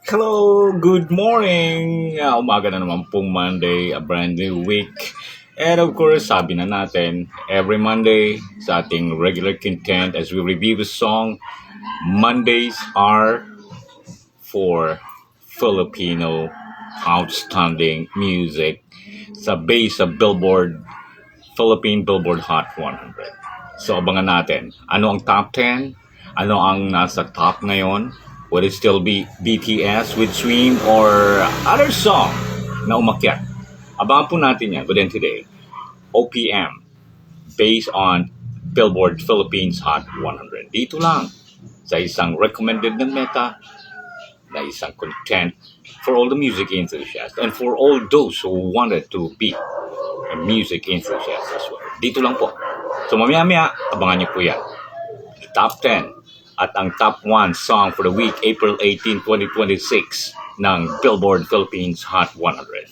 Hello, good morning! Umaga na naman pong Monday, a brand new week. And of course, sabi na natin, every Monday sa ating regular content as we review the song, Mondays are for Filipino outstanding music sa base of Philippine Billboard Hot 100. So abangan natin, ano ang top 10? Ano ang nasa top ngayon? Would it still be BTS with Swim or other song na umakyat? Abangan po natin yan within today. OPM, based on Billboard Philippines Hot 100. Dito lang, sa isang recommended na meta, na isang content for all the music enthusiasts and for all those who wanted to be a music enthusiast as well. Dito lang po. So mamaya-maya, abangan niyo po yan. Top 10 at ang top 1 song for the week, April 18, 2026 ng Billboard Philippines Hot 100.